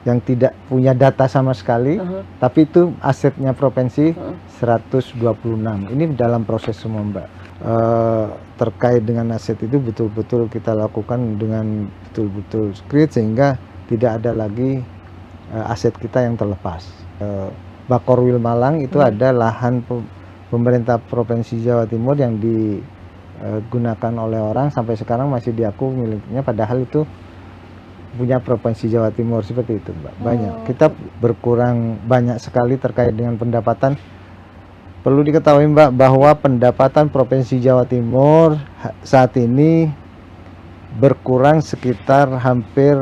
yang tidak punya data sama sekali, tapi itu asetnya provinsi 126. Ini dalam proses semua, Mbak. Terkait dengan aset itu betul-betul kita lakukan dengan betul-betul skrip sehingga tidak ada lagi aset kita yang terlepas. Bakorwil Malang itu ada lahan pemerintah Provinsi Jawa Timur yang digunakan oleh orang sampai sekarang masih diaku miliknya, padahal itu punya Provinsi Jawa Timur, seperti itu, Mbak. Banyak. Kita berkurang banyak sekali terkait dengan pendapatan. Perlu diketahui, Mbak, bahwa pendapatan Provinsi Jawa Timur saat ini berkurang sekitar hampir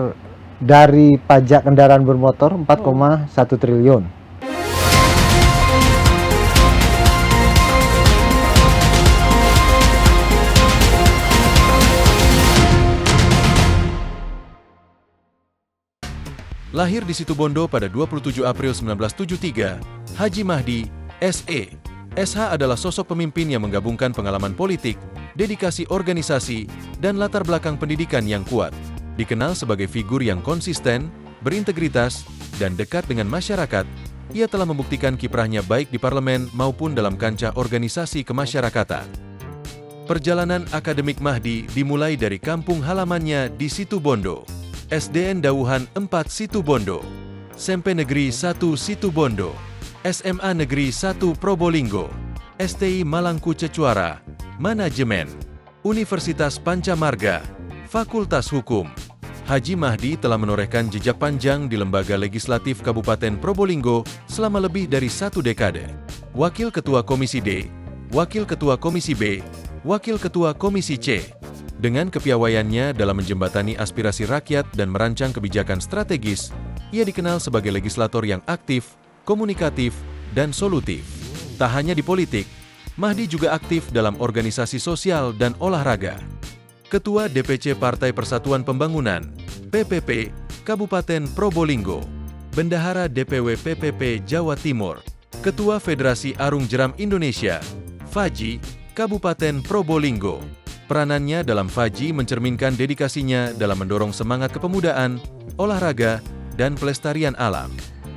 dari pajak kendaraan bermotor 4,1 triliun. Lahir di Situbondo pada 27 April 1973, Haji Mahdi, SE. SH adalah sosok pemimpin yang menggabungkan pengalaman politik, dedikasi organisasi, dan latar belakang pendidikan yang kuat. Dikenal sebagai figur yang konsisten, berintegritas, dan dekat dengan masyarakat, ia telah membuktikan kiprahnya baik di parlemen maupun dalam kancah organisasi kemasyarakatan. Perjalanan akademik Mahdi dimulai dari kampung halamannya di Situbondo. SDN Dauhan 4 Situbondo, SMP Negeri 1 Situbondo, SMA Negeri 1 Probolinggo, STI Malangku Cecuara, Manajemen, Universitas Pancamarga, Fakultas Hukum. Haji Mahdi telah menorehkan jejak panjang di Lembaga Legislatif Kabupaten Probolinggo selama lebih dari 1 dekade. Wakil Ketua Komisi D, Wakil Ketua Komisi B, Wakil Ketua Komisi C. Dengan kepiawaiannya dalam menjembatani aspirasi rakyat dan merancang kebijakan strategis, ia dikenal sebagai legislator yang aktif, komunikatif, dan solutif. Tak hanya di politik, Mahdi juga aktif dalam organisasi sosial dan olahraga. Ketua DPC Partai Persatuan Pembangunan, PPP, Kabupaten Probolinggo, Bendahara DPW PPP Jawa Timur, Ketua Federasi Arung Jeram Indonesia, FAJI, Kabupaten Probolinggo. Peranannya dalam FAJI mencerminkan dedikasinya dalam mendorong semangat kepemudaan, olahraga, dan pelestarian alam.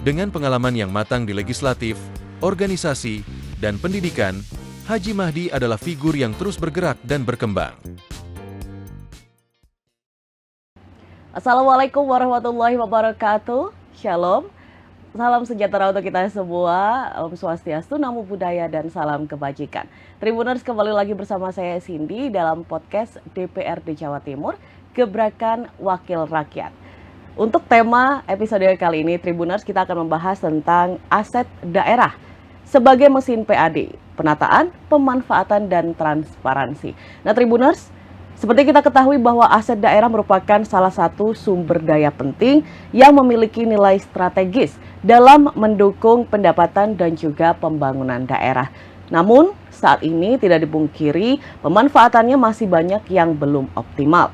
Dengan pengalaman yang matang di legislatif, organisasi, dan pendidikan, Haji Mahdi adalah figur yang terus bergerak dan berkembang. Assalamualaikum warahmatullahi wabarakatuh. Shalom. Salam sejahtera untuk kita semua, Om Swastiastu, Namo Buddhaya, dan salam kebajikan. Tribuners, kembali lagi bersama saya Cindy dalam podcast DPRD Jawa Timur, Gebrakan Wakil Rakyat. Untuk tema episode kali ini, Tribuners, kita akan membahas tentang aset daerah sebagai mesin PAD, penataan, pemanfaatan, dan transparansi. Nah, Tribuners, seperti kita ketahui bahwa aset daerah merupakan salah satu sumber daya penting yang memiliki nilai strategis dalam mendukung pendapatan dan juga pembangunan daerah. Namun, saat ini tidak dipungkiri pemanfaatannya masih banyak yang belum optimal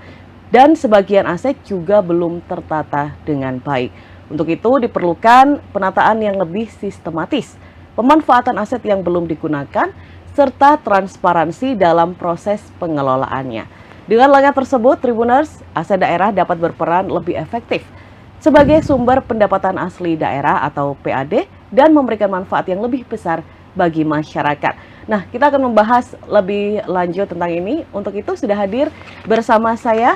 dan sebagian aset juga belum tertata dengan baik. Untuk itu diperlukan penataan yang lebih sistematis, pemanfaatan aset yang belum digunakan, serta transparansi dalam proses pengelolaannya. Dengan langkah tersebut, Tribuners, aset daerah dapat berperan lebih efektif sebagai sumber pendapatan asli daerah atau PAD dan memberikan manfaat yang lebih besar bagi masyarakat. Nah, kita akan membahas lebih lanjut tentang ini. Untuk itu sudah hadir bersama saya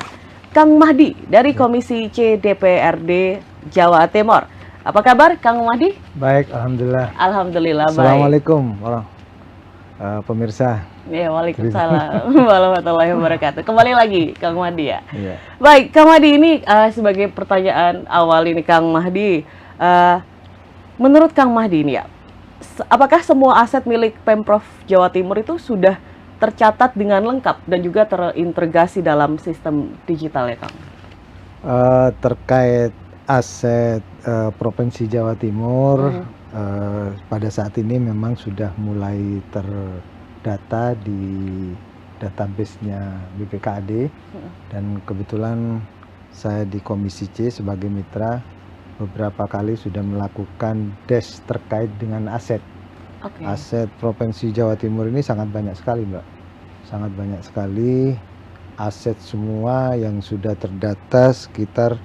Kang Mahdi dari Komisi C DPRD Jawa Timur. Apa kabar Kang Mahdi? Baik, alhamdulillah. Alhamdulillah baik. Assalamualaikum pemirsa. Ya, waalaikumsalam warahmatullahi wabarakatuh. Kembali lagi Kang Mahdi ya. Iya. Baik, Kang Mahdi, ini sebagai pertanyaan awal ini Kang Mahdi, menurut Kang Mahdi ini ya, apakah semua aset milik Pemprov Jawa Timur itu sudah tercatat dengan lengkap dan juga terintegrasi dalam sistem digital ya Kang? Terkait aset Provinsi Jawa Timur, pada saat ini memang sudah mulai terdata di database-nya BPKAD, dan kebetulan saya di Komisi C sebagai mitra beberapa kali sudah melakukan des terkait dengan aset. Aset Provinsi Jawa Timur ini sangat banyak sekali, Mbak. Sangat banyak sekali aset semua yang sudah terdata, sekitar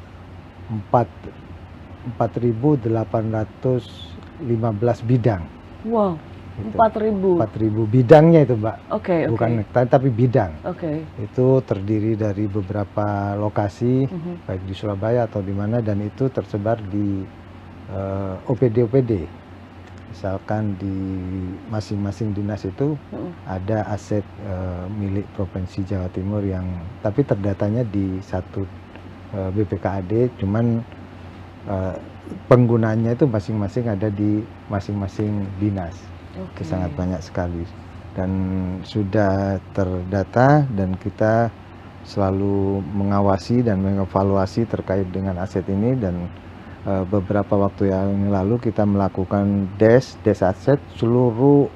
4.815 bidang. Wow, Gitu. 4.000. 4.000 bidangnya itu, Mbak. Oke, oke. Bukan hektar tapi bidang. Oke. Itu terdiri dari beberapa lokasi, Mhm. baik di Surabaya atau di mana, dan itu tersebar di OPD-OPD. Misalkan di masing-masing dinas itu ada aset milik Provinsi Jawa Timur yang tapi terdatanya di satu BPKAD, cuman penggunaannya itu masing-masing ada di masing-masing dinas. Oke. Itu sangat banyak sekali dan sudah terdata, dan kita selalu mengawasi dan mengevaluasi terkait dengan aset ini. Dan beberapa waktu yang lalu kita melakukan des aset, seluruh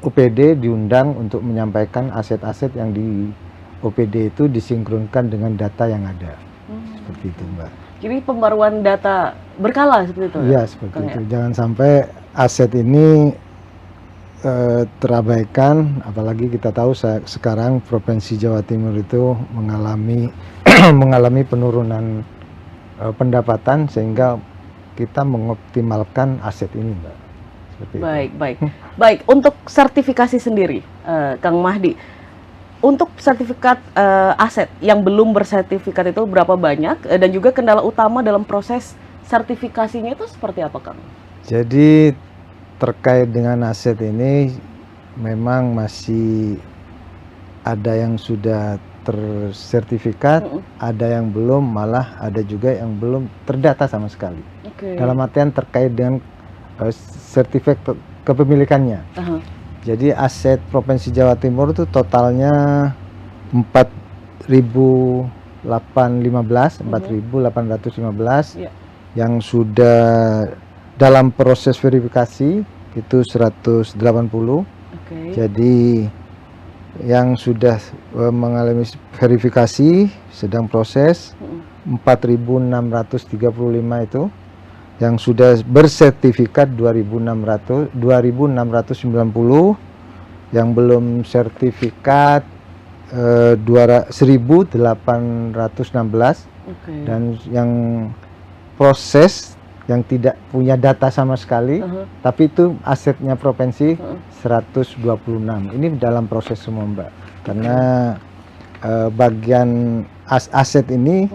OPD diundang untuk menyampaikan aset-aset yang di OPD itu disinkronkan dengan data yang ada. Seperti itu, Mbak. Jadi pembaruan data berkala seperti itu? Iya, seperti Kang, itu. ya? Jangan sampai aset ini terabaikan, apalagi kita tahu sekarang Provinsi Jawa Timur itu mengalami mengalami penurunan pendapatan, sehingga kita mengoptimalkan aset ini, Mbak. Seperti itu. Baik. Baik, untuk sertifikasi sendiri, Kang Mahdi, untuk sertifikat aset yang belum bersertifikat itu berapa banyak, dan juga kendala utama dalam proses sertifikasinya itu seperti apa, Kang? Jadi terkait dengan aset ini memang masih ada yang sudah tersertifikat, ada yang belum, malah ada juga yang belum terdata sama sekali. Oke. Dalam artian terkait dengan sertifikat kepemilikannya. Aha. Jadi aset Provinsi Jawa Timur itu totalnya 4.815 Iya. yang sudah dalam proses verifikasi itu 180. Oke. Jadi yang sudah mengalami verifikasi sedang proses 4.635 itu, yang sudah bersertifikat 2.690, yang belum sertifikat 1.816, Oke. dan yang proses yang tidak punya data sama sekali, Aha. tapi itu asetnya provinsi 126. Ini dalam proses semua, Mbak. Karena bagian aset ini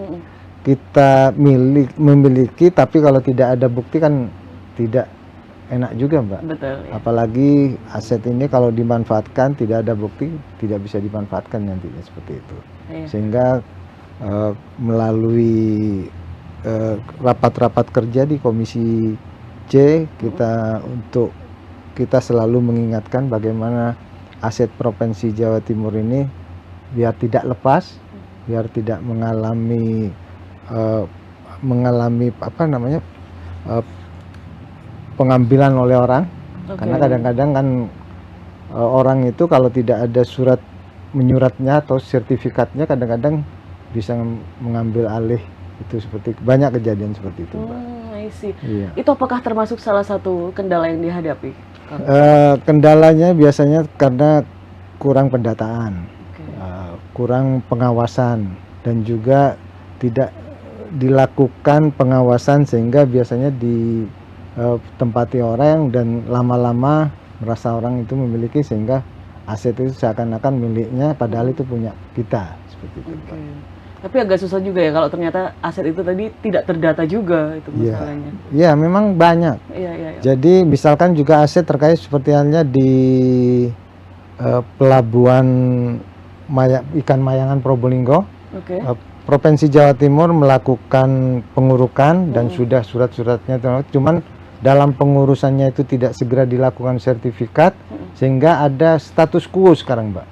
kita memiliki, tapi kalau tidak ada bukti kan tidak enak juga, Mbak. Betul. Ya. Apalagi aset ini kalau dimanfaatkan tidak ada bukti, tidak bisa dimanfaatkan nantinya, seperti itu. Iya. Sehingga melalui rapat-rapat kerja di Komisi C, kita selalu mengingatkan bagaimana aset Provinsi Jawa Timur ini biar tidak lepas, biar tidak mengalami pengambilan oleh orang. Oke. Karena kadang-kadang kan orang itu kalau tidak ada surat menyuratnya atau sertifikatnya, kadang-kadang bisa mengambil alih. Itu seperti banyak kejadian seperti itu, Mbak. I see. Iya. Itu apakah termasuk salah satu kendala yang dihadapi? Kendalanya biasanya karena kurang pendataan, Oke. kurang pengawasan, dan juga tidak dilakukan pengawasan, sehingga biasanya ditempati orang dan lama-lama merasa orang itu memiliki, sehingga aset itu seakan-akan miliknya padahal itu punya kita, seperti itu, Pak. Tapi agak susah juga ya kalau ternyata aset itu tadi tidak terdata juga, itu Iya. masalahnya. Iya, memang banyak. Iya. Jadi misalkan juga aset terkait seperti halnya di pelabuhan ikan Mayangan Probolinggo, Oke. Provinsi Jawa Timur melakukan pengurukan dan sudah surat-suratnya, cuman dalam pengurusannya itu tidak segera dilakukan sertifikat, sehingga ada status quo sekarang, Mbak.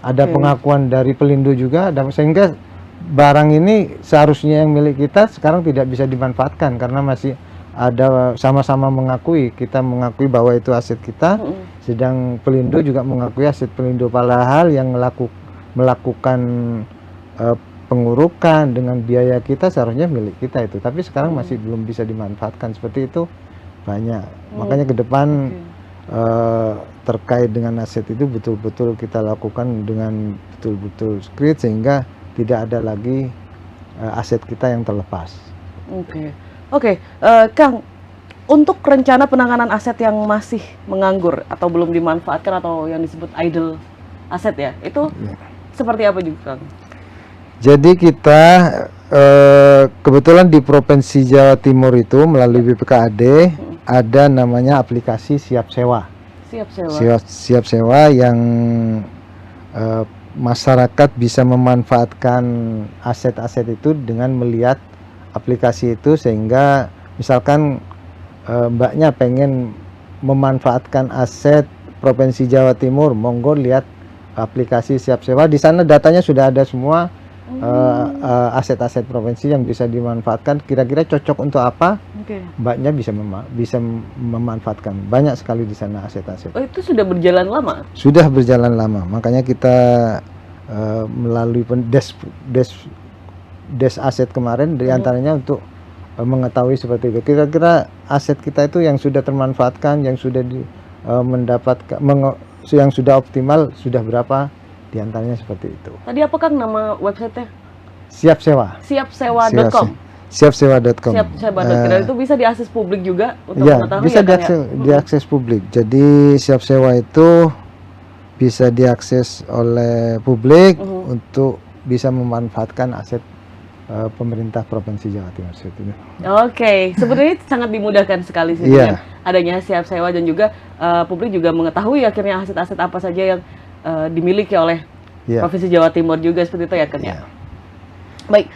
Ada Oke. pengakuan dari Pelindo juga, sehingga barang ini seharusnya yang milik kita sekarang tidak bisa dimanfaatkan karena masih ada sama-sama mengakui, kita mengakui bahwa itu aset kita, sedang Pelindo juga mengakui aset Pelindo, padahal yang melakukan pengurukan dengan biaya kita seharusnya milik kita itu, tapi sekarang masih belum bisa dimanfaatkan. Seperti itu banyak. Makanya ke depan terkait dengan aset itu betul-betul kita lakukan dengan betul-betul screen, sehingga tidak ada lagi aset kita yang terlepas. Oke. Oke, Kang, untuk rencana penanganan aset yang masih menganggur atau belum dimanfaatkan atau yang disebut idle aset ya, itu seperti apa juga, Kang? Jadi kita kebetulan di Provinsi Jawa Timur itu melalui BPKAD ada namanya aplikasi siap sewa. Siap sewa. Siap sewa yang masyarakat bisa memanfaatkan aset-aset itu dengan melihat aplikasi itu, sehingga misalkan mbaknya pengen memanfaatkan aset Provinsi Jawa Timur, monggo lihat aplikasi siap sewa. Di sana datanya sudah ada semua aset-aset provinsi yang bisa dimanfaatkan. Kira-kira cocok untuk apa? Oke. Mbaknya bisa memanfaatkan. Banyak sekali di sana aset-aset. Oh, itu sudah berjalan lama? Sudah berjalan lama. Makanya kita melalui des aset kemarin diantaranya untuk mengetahui seperti itu. Kira-kira aset kita itu yang sudah termanfaatkan, yang sudah mendapatkan, yang sudah optimal, sudah berapa? Diantaranya seperti itu. Tadi apa, Kang, nama websitenya? Siap sewa. Siapsewa.com. Siapsewa.com. Siapsewa.com. Dan itu bisa diakses publik juga untuk Ya, mengetahui bisa ya, Kang, ya? diakses publik. Jadi siap sewa itu bisa diakses oleh publik untuk bisa memanfaatkan aset pemerintah Provinsi Jawa Timur seperti itu. Oke, sebenarnya sangat dimudahkan sekali sih dengan adanya siap sewa, dan juga publik juga mengetahui akhirnya aset-aset apa saja yang dimiliki oleh Provinsi Jawa Timur juga seperti itu ya, Kang, ya. Baik,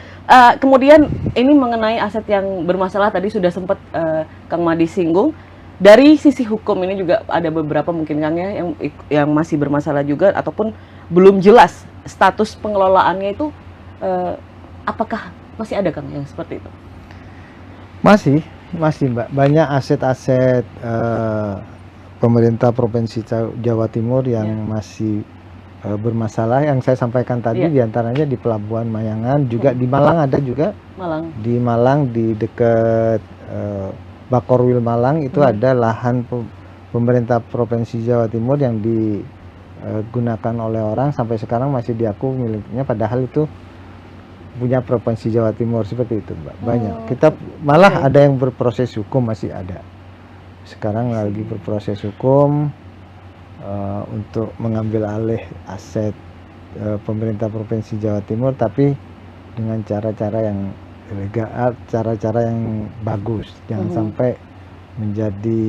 kemudian ini mengenai aset yang bermasalah tadi sudah sempat Kang Mahdi singgung. Dari sisi hukum ini juga ada beberapa mungkin, Kang, ya, yang masih bermasalah juga ataupun belum jelas status pengelolaannya itu. Apakah masih ada, Kang, yang seperti itu? Masih Mbak. Banyak aset-aset pemerintah Provinsi Jawa Timur yang masih bermasalah. Yang saya sampaikan tadi diantaranya di Pelabuhan Mayangan, juga di Malang ada juga. Di Malang di dekat Bakorwil Malang itu ada lahan pemerintah Provinsi Jawa Timur yang digunakan oleh orang sampai sekarang masih diaku miliknya, padahal itu punya Provinsi Jawa Timur seperti itu, Mbak. Banyak. Kita malah ada yang berproses hukum, masih ada. Sekarang lagi berproses hukum untuk mengambil alih aset pemerintah Provinsi Jawa Timur, tapi dengan cara-cara yang legal, cara-cara yang bagus. Jangan sampai menjadi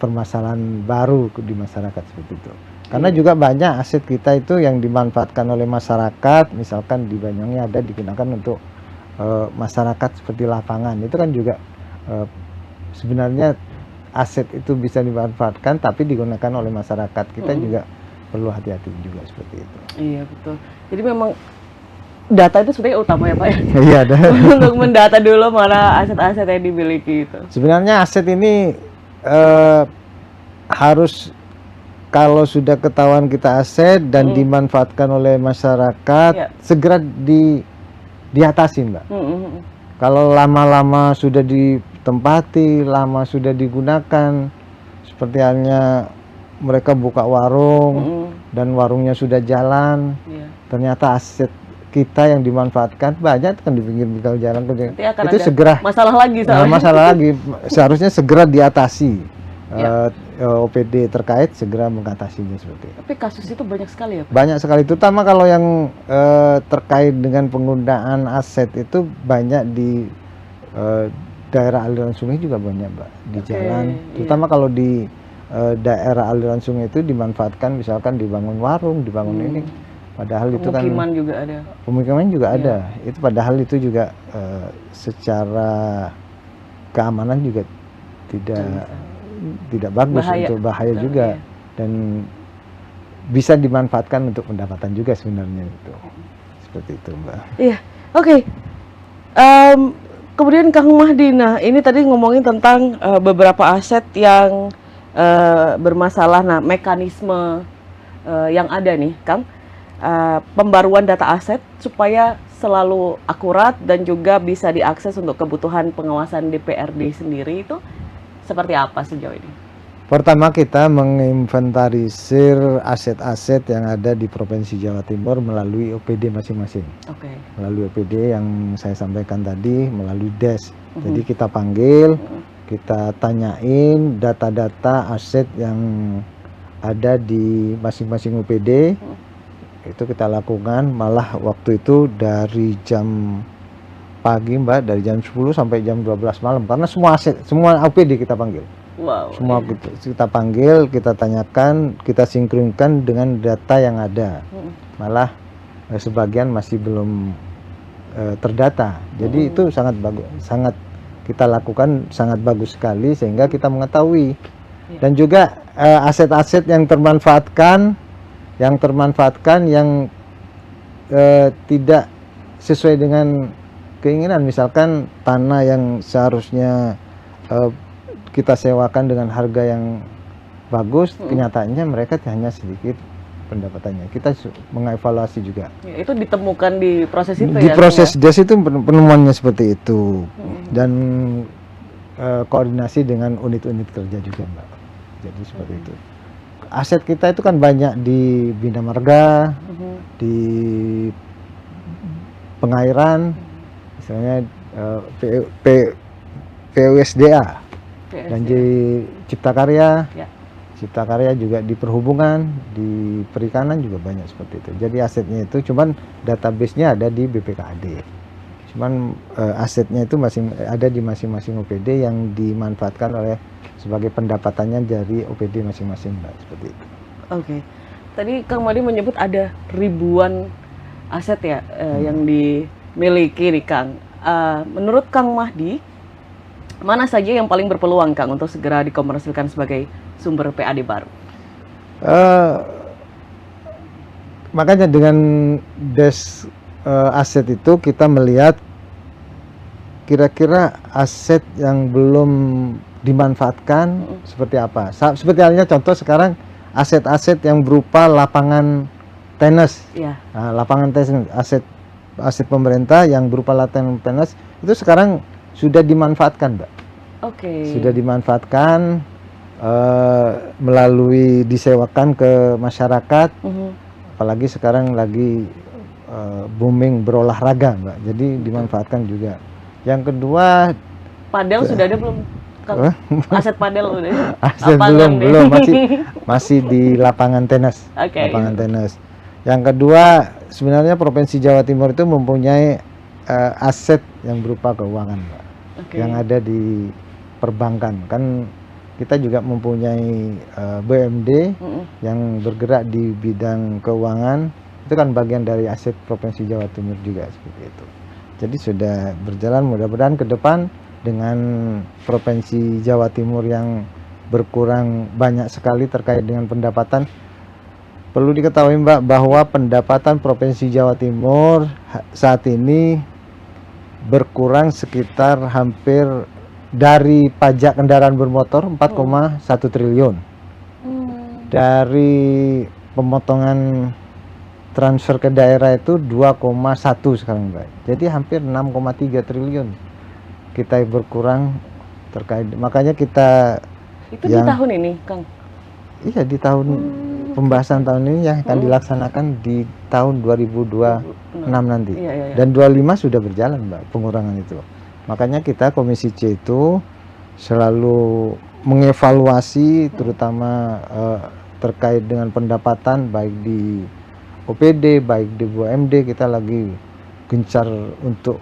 permasalahan baru di masyarakat seperti itu. Karena juga banyak aset kita itu yang dimanfaatkan oleh masyarakat, misalkan di Banyuwangi ada digunakan untuk masyarakat seperti lapangan. Itu kan juga sebenarnya aset itu bisa dimanfaatkan tapi digunakan oleh masyarakat. Kita juga perlu hati-hati juga seperti itu. Iya, betul. Jadi memang data itu sebenarnya utama ya, Pak, ya? Iya, untuk mendata dulu mana aset-aset yang dimiliki itu. Sebenarnya aset ini harus, kalau sudah ketahuan kita aset dan dimanfaatkan oleh masyarakat, segera diatasi, Mbak. Kalau lama-lama sudah ditempati, lama sudah digunakan, seperti halnya mereka buka warung dan warungnya sudah jalan, ternyata aset kita yang dimanfaatkan banyak kan di pinggir-pinggir jalan, itu segera masalah lagi. Masalah lagi, seharusnya segera diatasi. OPD terkait segera mengatasinya seperti itu. Tapi kasus itu banyak sekali ya, Pak? Banyak sekali, terutama kalau yang terkait dengan penggunaan aset itu banyak di daerah aliran sungai juga banyak, Mbak, di jalan. Terutama kalau di daerah aliran sungai itu dimanfaatkan, misalkan dibangun warung, dibangun ini. Padahal itu kan pemukiman juga ada. Pemukiman juga ada. Itu padahal itu juga secara keamanan juga tidak bagus, untuk bahaya juga, dan bisa dimanfaatkan untuk pendapatan juga sebenarnya itu. Seperti itu, Mbak. Iya, oke. Kemudian Kang Mahdi, nah ini tadi ngomongin tentang beberapa aset yang bermasalah. Nah, mekanisme yang ada nih, Kang, pembaruan data aset supaya selalu akurat dan juga bisa diakses untuk kebutuhan pengawasan DPRD sendiri itu seperti apa sejauh ini? Pertama kita menginventarisir aset-aset yang ada di Provinsi Jawa Timur melalui OPD masing-masing. Oke. Melalui OPD yang saya sampaikan tadi, melalui DES. Jadi kita panggil, kita tanyain data-data aset yang ada di masing-masing OPD. Itu kita lakukan, malah waktu itu dari jam pagi Mbak, dari jam 10 sampai jam 12 malam. Karena semua aset, semua OPD kita panggil. Wow. Semua kita panggil, kita tanyakan, kita sinkronkan dengan data yang ada. Malah sebagian masih belum terdata. Jadi itu sangat bagus, sangat kita lakukan sangat bagus sekali sehingga kita mengetahui. Dan juga aset-aset yang termanfaatkan, yang tidak sesuai dengan keinginan, misalkan tanah yang seharusnya kita sewakan dengan harga yang bagus, kenyataannya mereka hanya sedikit pendapatannya. Kita mengevaluasi juga. Ya, itu ditemukan di proses itu Di ya? proses DES itu penemuannya seperti itu. Dan koordinasi dengan unit-unit kerja juga Mbak. Jadi seperti itu. Aset kita itu kan banyak di Bina Marga, di pengairan, misalnya PUSDA. Dan di Cipta Karya, Cipta Karya juga di perhubungan, di perikanan juga banyak seperti itu. Jadi asetnya itu cuman database-nya ada di BPKAD. Cuman asetnya itu masih ada di masing-masing OPD yang dimanfaatkan oleh sebagai pendapatannya dari OPD masing-masing, Mbak, seperti itu. Oke. Tadi Kang Mahdi menyebut ada ribuan aset ya yang dimiliki nih Kang. Menurut Kang Mahdi, mana saja yang paling berpeluang Kang untuk segera dikomersilkan sebagai sumber PAD baru? Makanya dengan DES aset itu kita melihat kira-kira aset yang belum dimanfaatkan seperti apa. Seperti halnya contoh sekarang aset-aset yang berupa lapangan tenis. Ya. Nah, lapangan tenis, aset pemerintah yang berupa lapangan tenis itu sekarang sudah dimanfaatkan, Mbak. Oke. Sudah dimanfaatkan melalui disewakan ke masyarakat. Apalagi sekarang lagi booming berolahraga, Mbak. Jadi dimanfaatkan juga. Yang kedua, padel sudah ada belum? Aset padel udah. Aset belum masih di lapangan tenis. Lapangan tenis. Yang kedua, sebenarnya Provinsi Jawa Timur itu mempunyai aset yang berupa keuangan, Mbak. Yang ada di perbankan. Kan kita juga mempunyai BUMD yang bergerak di bidang keuangan. Itu kan bagian dari aset Provinsi Jawa Timur juga seperti itu. Jadi sudah berjalan, mudah-mudahan ke depan dengan Provinsi Jawa Timur yang berkurang banyak sekali terkait dengan pendapatan. Perlu diketahui Mbak bahwa pendapatan Provinsi Jawa Timur saat ini berkurang sekitar hampir dari pajak kendaraan bermotor 4,1 triliun. Dari pemotongan transfer ke daerah itu 2,1 sekarang Mbak. Jadi hampir 6,3 triliun kita berkurang terkait. Makanya kita itu di tahun ini, Kang? Iya, di tahun pembahasan tahun ini yang akan dilaksanakan di tahun 2026 nanti. Dan 25 sudah berjalan Mbak pengurangan itu. Makanya kita Komisi C itu selalu mengevaluasi terutama terkait dengan pendapatan baik di OPD, baik di BUMD. Kita lagi gencar untuk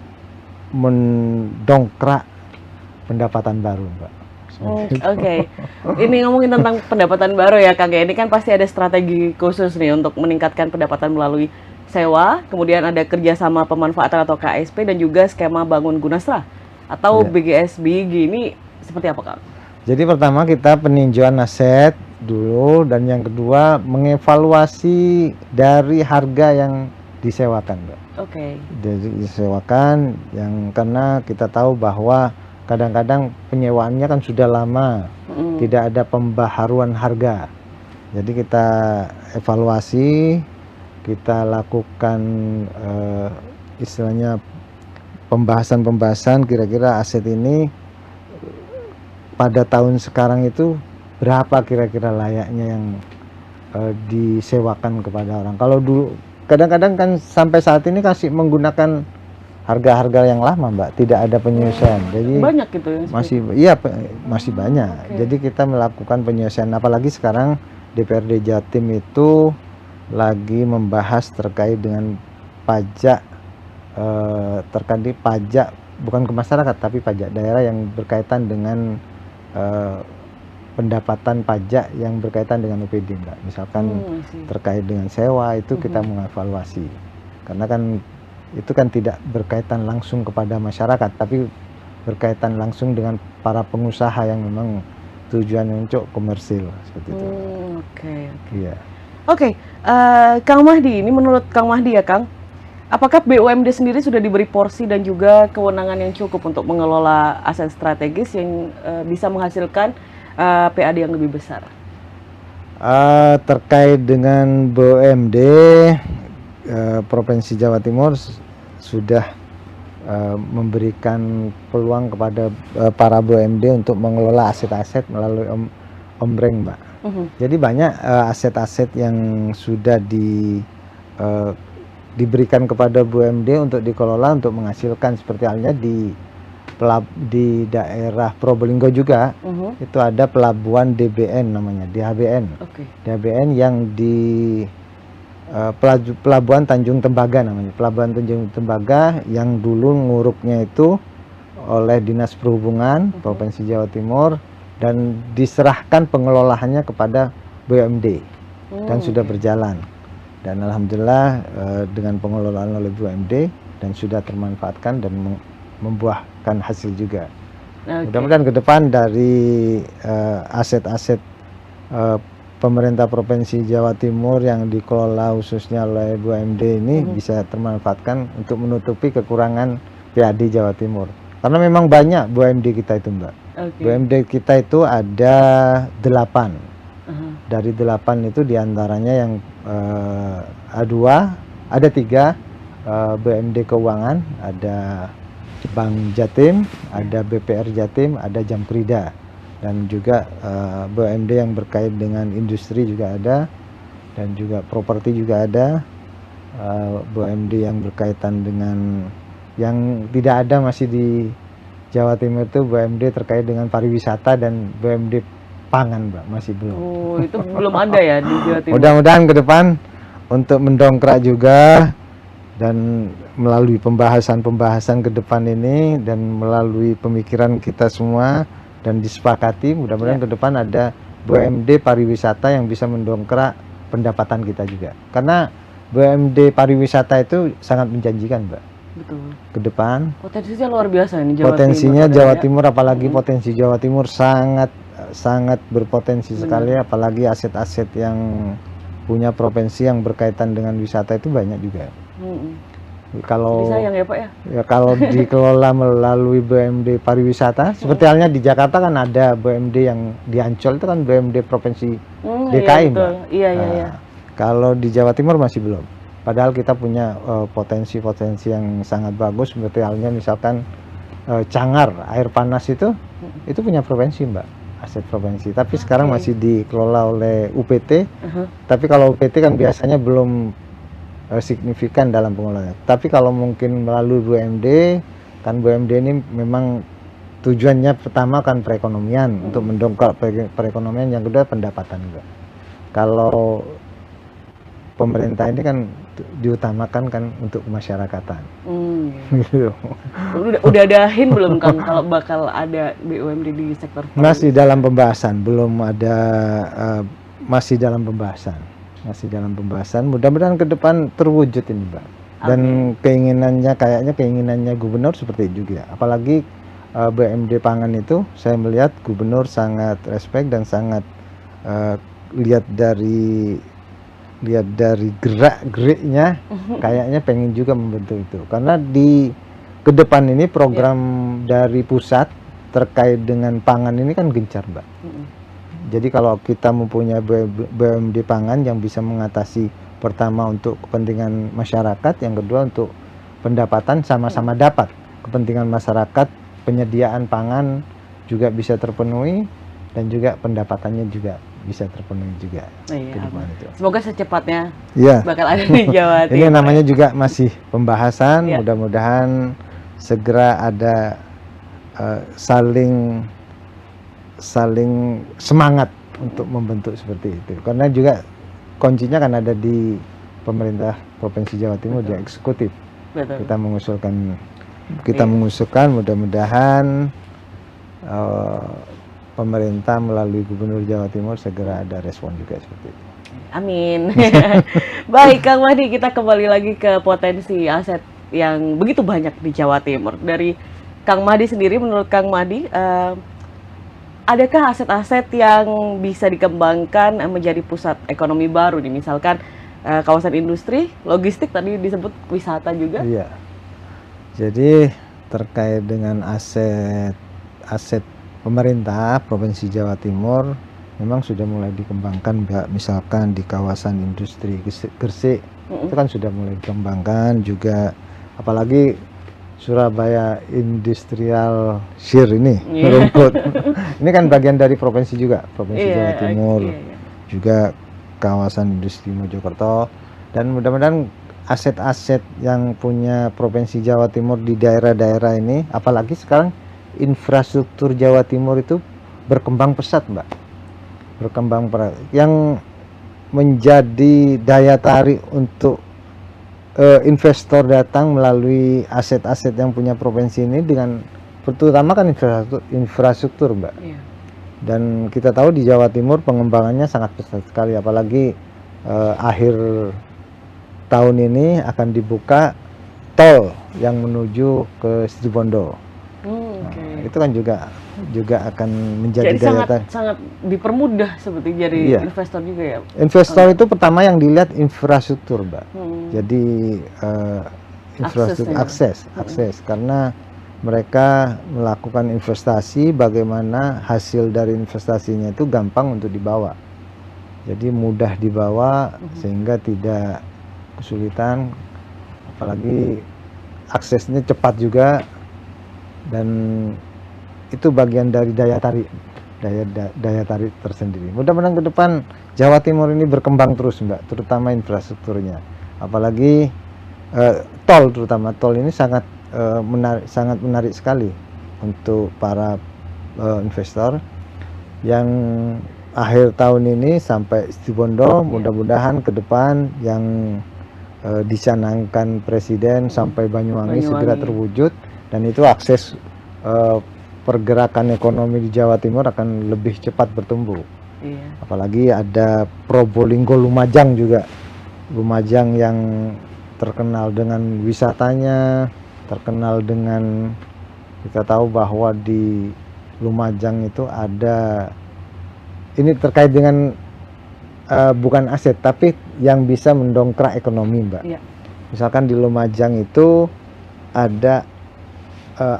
mendongkrak pendapatan baru, Mbak. Oke. Ini ngomongin tentang pendapatan baru ya, Kang. Ini kan pasti ada strategi khusus nih untuk meningkatkan pendapatan melalui sewa, kemudian ada kerjasama pemanfaatan atau KSP, dan juga skema bangun Gunastra atau BGSBG. Ini seperti apa, Kang? Jadi pertama kita peninjauan aset dulu, dan yang kedua mengevaluasi dari harga yang disewakan, Mbak. Oke. Jadi disewakan yang karena kita tahu bahwa kadang-kadang penyewaannya kan sudah lama, tidak ada pembaharuan harga. Jadi kita evaluasi, kita lakukan istilahnya pembahasan kira-kira aset ini pada tahun sekarang itu berapa kira-kira layaknya yang disewakan kepada orang. Kalau dulu kadang-kadang kan sampai saat ini kasih menggunakan harga-harga yang lama, Mbak, tidak ada penyesuaian. Jadi Banyak gitu ya? masih banyak. Oke. Jadi kita melakukan penyesuaian, apalagi sekarang DPRD Jatim itu lagi membahas terkait dengan pajak terkait pajak bukan ke masyarakat tapi pajak daerah yang berkaitan dengan pendapatan pajak yang berkaitan dengan UPD, Mbak. Misalkan terkait dengan sewa itu kita mengevaluasi. Karena kan itu kan tidak berkaitan langsung kepada masyarakat tapi berkaitan langsung dengan para pengusaha yang memang tujuannya untuk komersil seperti itu. Oke. Iya. Oke, Kang Mahdi, ini menurut Kang Mahdi ya Kang, apakah BUMD sendiri sudah diberi porsi dan juga kewenangan yang cukup untuk mengelola aset strategis yang bisa menghasilkan PAD yang lebih besar? Terkait dengan BUMD Provinsi Jawa Timur sudah memberikan peluang kepada para BUMD untuk mengelola aset-aset melalui ombreng, Mbak. Jadi banyak aset-aset yang sudah diberikan kepada BUMD untuk dikelola untuk menghasilkan, seperti halnya di daerah Probolinggo juga itu ada pelabuhan DBN namanya, DHBN. DHBN yang di Pelabuhan Tanjung Tembaga namanya, Pelabuhan Tanjung Tembaga yang dulu nguruknya itu oleh Dinas Perhubungan Provinsi Jawa Timur dan diserahkan pengelolaannya kepada BUMD dan sudah berjalan. Dan alhamdulillah dengan pengelolaan oleh BUMD dan sudah termanfaatkan dan membuahkan hasil juga. Mudah-mudahan ke depan dari aset-aset pemerintah Provinsi Jawa Timur yang dikelola khususnya oleh BUMD ini bisa termanfaatkan untuk menutupi kekurangan PAD Jawa Timur. Karena memang banyak BUMD kita itu, Mbak. BUMD kita itu ada 8. Dari 8 itu diantaranya yang A2, ada 3 BUMD Keuangan, ada Bank Jatim, ada BPR Jatim, ada Jamkrida. Dan juga BUMD yang berkait dengan industri juga ada, dan juga properti juga ada, BUMD yang berkaitan dengan yang tidak ada masih di Jawa Timur itu BUMD terkait dengan pariwisata dan BUMD pangan, Mbak, masih belum. Oh, itu belum ada ya di Jawa Timur. Mudah-mudahan ke depan untuk mendongkrak juga dan melalui pembahasan-pembahasan ke depan ini dan melalui pemikiran kita semua dan disepakati, mudah-mudahan ke depan ada BUMD pariwisata yang bisa mendongkrak pendapatan kita juga. Karena BUMD pariwisata itu sangat menjanjikan, Mbak. Betul. Ke depan. Potensinya luar biasa ini Jawa Potensinya Timur. Jawa Timur, apalagi potensi Jawa Timur sangat berpotensi sekali, apalagi aset-aset yang punya provinsi yang berkaitan dengan wisata itu banyak juga. Kalau sayang ya Pak ya? Ya kalau dikelola melalui BUMD pariwisata, seperti halnya di Jakarta kan ada BUMD yang di Ancol itu kan BUMD provinsi DKI, Mbak. Iya. Kalau di Jawa Timur masih belum. Padahal kita punya potensi-potensi yang sangat bagus, seperti halnya misalkan Cangar air panas itu punya provinsi, Mbak, aset provinsi. Tapi sekarang masih dikelola oleh UPT. Tapi kalau UPT kan biasanya belum signifikan dalam pengelolaannya. Tapi kalau mungkin melalui BUMD, kan BUMD ini memang tujuannya pertama kan perekonomian, untuk mendongkrak perekonomian, yang kedua pendapatan juga. Kalau pemerintah ini kan diutamakan kan untuk kemasyarakatan. Gitu. Udah ada hint belum Kang kalau bakal ada BUMD di sektor pariwisata? Masih dalam pembahasan, belum ada, masih dalam pembahasan. Mudah-mudahan ke depan terwujud ini, Mbak. Dan kayaknya keinginannya gubernur seperti itu juga. Apalagi BUMD pangan itu saya melihat gubernur sangat respect dan sangat lihat dari gerak-geriknya kayaknya pengen juga membentuk itu. Karena di ke depan ini program dari pusat terkait dengan pangan ini kan gencar, Mbak. Jadi kalau kita mempunyai BUMD pangan yang bisa mengatasi pertama untuk kepentingan masyarakat, yang kedua untuk pendapatan, sama-sama dapat kepentingan masyarakat, penyediaan pangan juga bisa terpenuhi, dan juga pendapatannya juga bisa terpenuhi juga. Iya, kedepan itu. semoga secepatnya Iya. bakal ada di Jawa Timur. Ini namanya juga masih pembahasan. Iya. Mudah-mudahan segera ada saling semangat untuk membentuk seperti itu. Karena juga kuncinya kan ada di pemerintah Provinsi Jawa Timur, di eksekutif. Betul. Kita mengusulkan mudah-mudahan pemerintah melalui Gubernur Jawa Timur segera ada respon juga seperti itu. Amin. Baik, Kang Mahdi, kita kembali lagi ke potensi aset yang begitu banyak di Jawa Timur. Dari Kang Mahdi sendiri, menurut Kang Mahdi, adakah aset-aset yang bisa dikembangkan menjadi pusat ekonomi baru nih? Misalkan kawasan industri, logistik, tadi disebut wisata juga. Iya. Jadi terkait dengan aset pemerintah Provinsi Jawa Timur memang sudah mulai dikembangkan, Mbak. Misalkan di kawasan industri Gresik itu kan sudah mulai dikembangkan juga, apalagi Surabaya Industrial Shear ini rumput. Ini kan bagian dari provinsi juga, Provinsi Jawa Timur. Juga kawasan industri Mojokerto, dan mudah-mudahan aset-aset yang punya Provinsi Jawa Timur di daerah-daerah ini, apalagi sekarang infrastruktur Jawa Timur itu berkembang pesat, Mbak. Yang menjadi daya tarik untuk investor datang melalui aset-aset yang punya provinsi ini, dengan terutama kan infrastruktur, Mbak. Iya. Dan kita tahu di Jawa Timur pengembangannya sangat pesat sekali, apalagi akhir tahun ini akan dibuka tol yang menuju ke Situbondo. Nah, itu kan juga akan menjadi daya tarik. Sangat dipermudah seperti jadi investor juga ya. Investor itu pertama yang dilihat infrastruktur, Mbak. Jadi infrastruktur akses karena mereka melakukan investasi, bagaimana hasil dari investasinya itu gampang untuk dibawa. Jadi mudah dibawa sehingga tidak kesulitan, apalagi aksesnya cepat juga, dan itu bagian dari daya tarik tersendiri. Mudah-mudahan ke depan Jawa Timur ini berkembang terus, Mbak, terutama infrastrukturnya, apalagi terutama tol ini sangat menarik sekali untuk para investor yang akhir tahun ini sampai Situbondo. Mudah-mudahan ke depan yang dicanangkan Presiden sampai Banyuwangi segera terwujud, dan itu akses pergerakan ekonomi di Jawa Timur akan lebih cepat bertumbuh. Apalagi ada Probolinggo Lumajang juga, Lumajang yang terkenal dengan wisatanya, terkenal dengan, kita tahu bahwa di Lumajang itu ada, ini terkait dengan bukan aset tapi yang bisa mendongkrak ekonomi, Mbak. Misalkan di Lumajang itu ada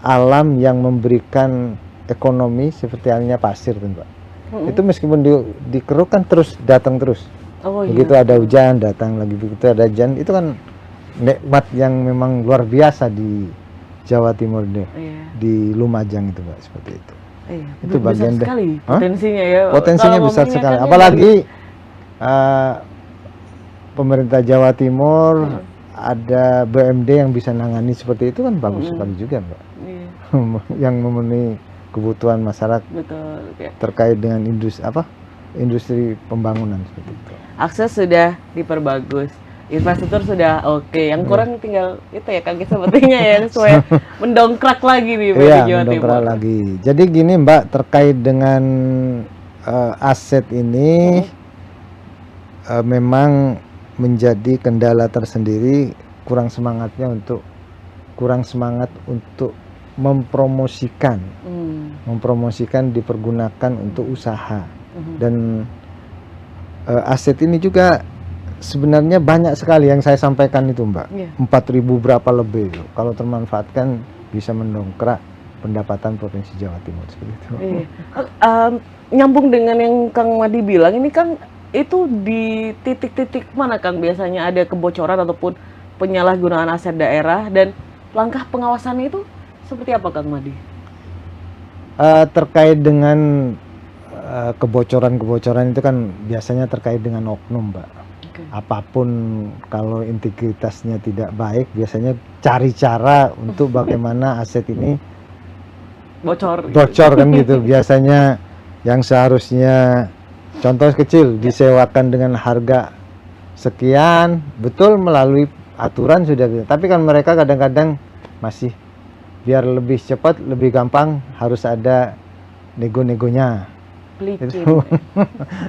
alam yang memberikan ekonomi seperti halnya pasir, Mbak. Itu meskipun dikeruk kan terus datang terus. Begitu ada hujan datang lagi, begitu ada hujan, itu kan nikmat yang memang luar biasa di Jawa Timur deh. Di Lumajang itu, Mbak, seperti itu. Itu bagian sekali potensinya ya. Potensinya besar sekali, apalagi pemerintah Jawa Timur ada BUMD yang bisa nangani seperti itu, kan bagus sekali juga, Mbak. Yang memenuhi kebutuhan masyarakat. Terkait dengan industri pembangunan seperti itu. Akses sudah diperbagus, infrastruktur sudah oke. Yang kurang tinggal itu ya, Kang, sepertinya ya, supaya mendongkrak lagi nih di Jawa Timur. Lagi. Jadi gini, Mbak, terkait dengan aset ini memang menjadi kendala tersendiri, kurang semangat untuk mempromosikan dipergunakan untuk usaha. Dan aset ini juga sebenarnya banyak sekali yang saya sampaikan itu, Mbak. 4.000 berapa lebih, kalau termanfaatkan bisa mendongkrak pendapatan Provinsi Jawa Timur seperti itu. Nyambung dengan yang Kang Mahdi bilang ini, Kang, itu di titik-titik mana, Kang, biasanya ada kebocoran ataupun penyalahgunaan aset daerah, dan langkah pengawasannya itu seperti apa, Kang Mahdi? Terkait dengan kebocoran-kebocoran itu kan biasanya terkait dengan oknum, Mbak. Oke. Apapun kalau integritasnya tidak baik, biasanya cari cara untuk bagaimana aset ini Bocor. bocor kan gitu. Biasanya yang seharusnya contoh kecil disewakan dengan harga sekian, betul melalui aturan sudah bisa. Tapi kan mereka kadang-kadang masih biar lebih cepat, lebih gampang harus ada nego-negonya. Pelicin. Itu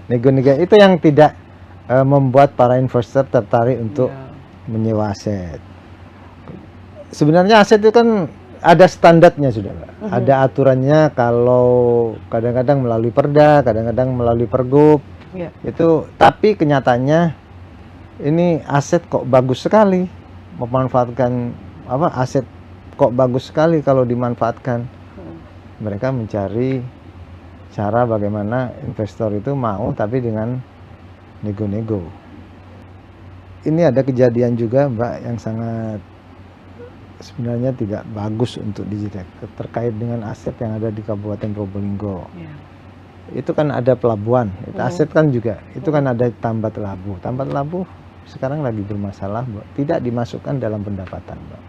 nego-nego itu yang tidak membuat para investor tertarik untuk Iya. menyewa aset. Sebenarnya aset itu kan ada standarnya sudah, Mbak. Ada aturannya, kalau kadang-kadang melalui perda, kadang-kadang melalui pergub. Iya. Itu tapi kenyataannya ini aset kok bagus sekali, memanfaatkan aset kok bagus sekali kalau dimanfaatkan. Mereka mencari cara bagaimana investor itu mau, tapi dengan nego-nego. Ini ada kejadian juga, Mbak, yang sangat sebenarnya tidak bagus untuk dijerat terkait dengan aset yang ada di Kabupaten Probolinggo. Iya. Itu kan ada pelabuhan, itu aset kan juga, itu kan ada tambat labu. Tambat labu sekarang lagi bermasalah, Mbak. Tidak dimasukkan dalam pendapatan, Mbak.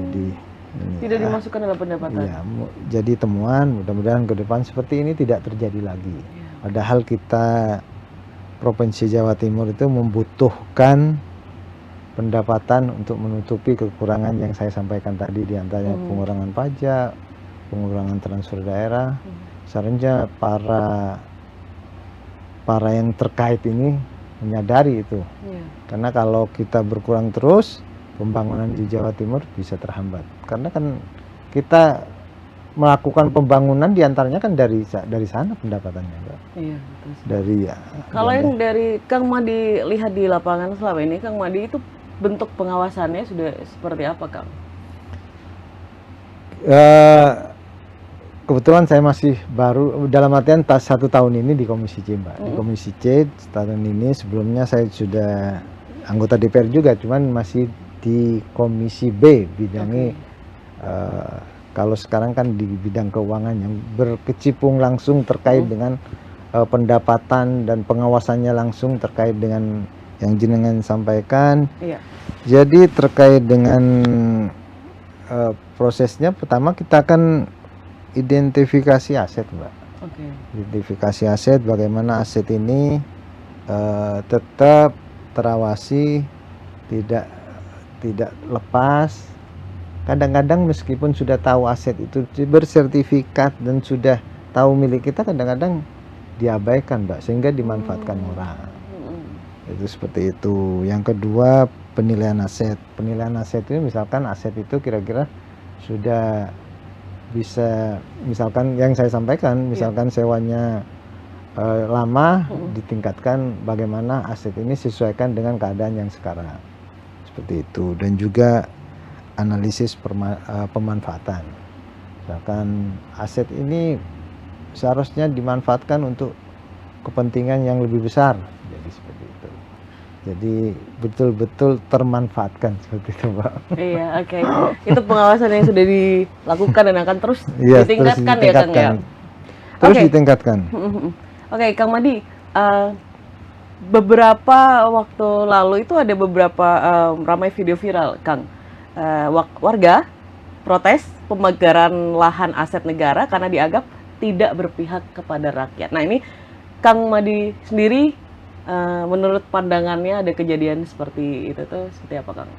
Jadi ini, Tidak dimasukkan dalam pendapatan. iya, jadi temuan, mudah-mudahan ke depan seperti ini tidak terjadi lagi. Iya. Padahal kita Provinsi Jawa Timur itu membutuhkan pendapatan untuk menutupi kekurangan yang saya sampaikan tadi, diantaranya pengurangan pajak, pengurangan transfer daerah. Seharusnya para yang terkait ini menyadari itu, Iya. karena kalau kita berkurang terus, pembangunan di Jawa Timur bisa terhambat. Karena kan kita melakukan pembangunan diantaranya kan dari sana pendapatannya, Mbak. Iya, betul. Dari Kalau yang dari Kang Madi lihat di lapangan selama ini, Kang Madi itu bentuk pengawasannya sudah seperti apa, Kang? Kebetulan saya masih baru, dalam artian 1 tahun ini di Komisi C, Mbak. Di Komisi C tahun ini, sebelumnya saya sudah anggota DPR juga, cuman masih di Komisi B, bidangnya kalau sekarang kan di bidang keuangan yang berkecimpung langsung terkait dengan pendapatan dan pengawasannya langsung terkait dengan yang jenengan sampaikan. Iya. Jadi terkait dengan prosesnya, pertama kita akan identifikasi aset, Mbak. Oke. Identifikasi aset, bagaimana aset ini tetap terawasi, tidak lepas. Kadang-kadang meskipun sudah tahu aset itu bersertifikat dan sudah tahu milik kita, kadang-kadang diabaikan, Mbak, sehingga dimanfaatkan orang. Itu seperti itu. Yang kedua, penilaian aset. Penilaian aset ini misalkan aset itu kira-kira sudah bisa, misalkan yang saya sampaikan, misalkan sewanya lama, ditingkatkan bagaimana aset ini sesuaikan dengan keadaan yang sekarang. Seperti itu. Dan juga analisis pemanfaatan. Misalkan aset ini seharusnya dimanfaatkan untuk kepentingan yang lebih besar. Jadi seperti itu. Jadi betul-betul termanfaatkan seperti itu, Mbak. Iya, oke. Itu pengawasan yang sudah dilakukan dan akan terus Iya, ditingkatkan ya, Kang ya. Terus Oke. ditingkatkan. Oke, Kang Madi, beberapa waktu lalu itu ada beberapa ramai video viral, Kang. Warga protes pemagaran lahan aset negara karena dianggap tidak berpihak kepada rakyat. Nah, ini Kang Madi sendiri, menurut pandangannya ada kejadian seperti itu tuh seperti apa, Kang?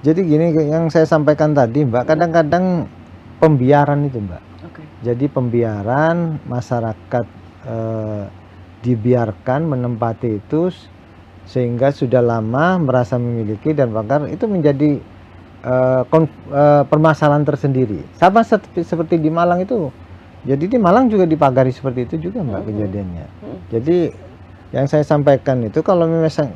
Jadi gini, yang saya sampaikan tadi, Mbak, kadang-kadang pembiaran itu, Mbak. Oke. Jadi pembiaran, masyarakat dibiarkan menempati itu sehingga sudah lama merasa memiliki, dan bahkan itu menjadi permasalahan tersendiri. Sama seperti di Malang itu. Jadi di Malang juga dipagari seperti itu juga, Mbak, kejadiannya. Jadi yang saya sampaikan itu, kalau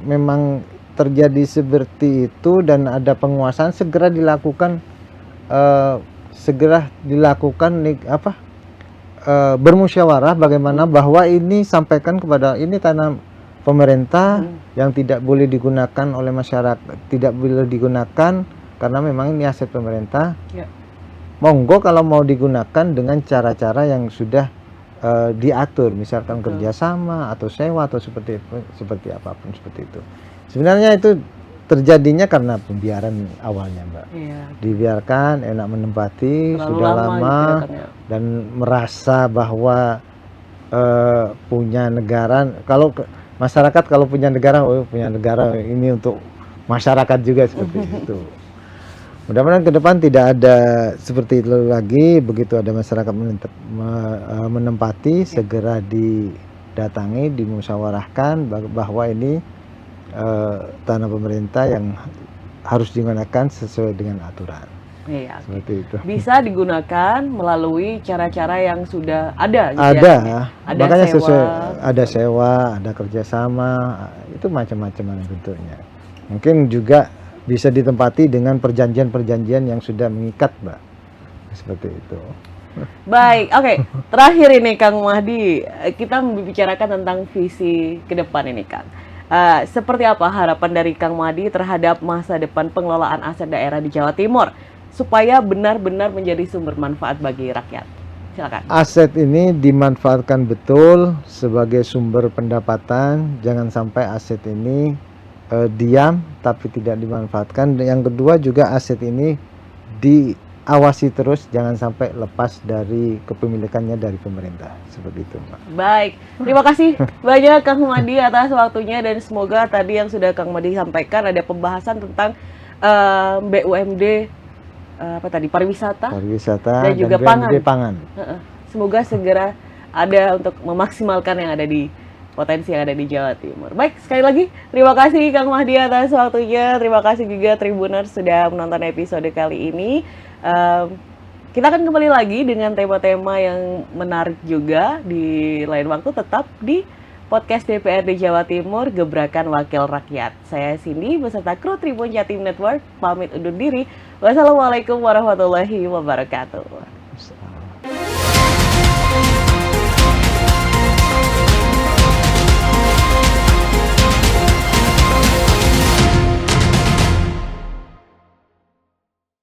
memang terjadi seperti itu dan ada penguasaan, segera dilakukan bermusyawarah bagaimana bahwa ini sampaikan kepada, ini tanah pemerintah yang tidak boleh digunakan oleh masyarakat, tidak boleh digunakan karena memang ini aset pemerintah. Ya. Monggo kalau mau digunakan dengan cara-cara yang sudah diatur, misalkan kerjasama atau sewa atau seperti apapun seperti itu. Sebenarnya itu terjadinya karena pembiaran awalnya, Mbak. Iya. Dibiarkan, enak menempati, Terlalu sudah lama lama, gitu ya, Kang, ya. dan merasa bahwa punya negara. Kalau masyarakat kalau punya negara, oh punya negara ini untuk masyarakat juga seperti itu. Mudah-mudahan ke depan tidak ada seperti itu lagi. Begitu ada masyarakat menempati, segera didatangi, dimusyawarahkan bahwa ini tanah pemerintah yang harus digunakan sesuai dengan aturan. Iya. Seperti itu. Bisa digunakan melalui cara-cara yang sudah ada. Gitu Ada, ya? Ada makanya sewa. sesuai, ada sewa, ada kerjasama, itu macam-macam bentuknya. Mungkin juga bisa ditempati dengan perjanjian-perjanjian yang sudah mengikat, Mbak. Seperti itu. Baik, oke. Terakhir ini Kang Mahdi, kita membicarakan tentang visi ke depan ini, Kang. Seperti apa harapan dari Kang Mahdi terhadap masa depan pengelolaan aset daerah di Jawa Timur supaya benar-benar menjadi sumber manfaat bagi rakyat? Silakan. Aset ini dimanfaatkan betul sebagai sumber pendapatan, jangan sampai aset ini diam tapi tidak dimanfaatkan. Yang kedua juga aset ini diawasi terus, jangan sampai lepas dari kepemilikannya dari pemerintah. Seperti itu, Mbak. Baik, terima kasih banyak Kang Mahdi atas waktunya, dan semoga tadi yang sudah Kang Mahdi sampaikan ada pembahasan tentang BUMD pariwisata dan juga pangan. Semoga segera ada untuk memaksimalkan yang ada di potensi yang ada di Jawa Timur. Baik, sekali lagi terima kasih Kang Mahdi atas waktunya. Terima kasih juga Tribuners sudah menonton episode kali ini. Kita akan kembali lagi dengan tema-tema yang menarik juga di lain waktu, tetap di podcast DPRD Jawa Timur, Gebrakan Wakil Rakyat. Saya Cindy beserta kru Tribun Jatim Network pamit undur diri. Wassalamualaikum warahmatullahi wabarakatuh.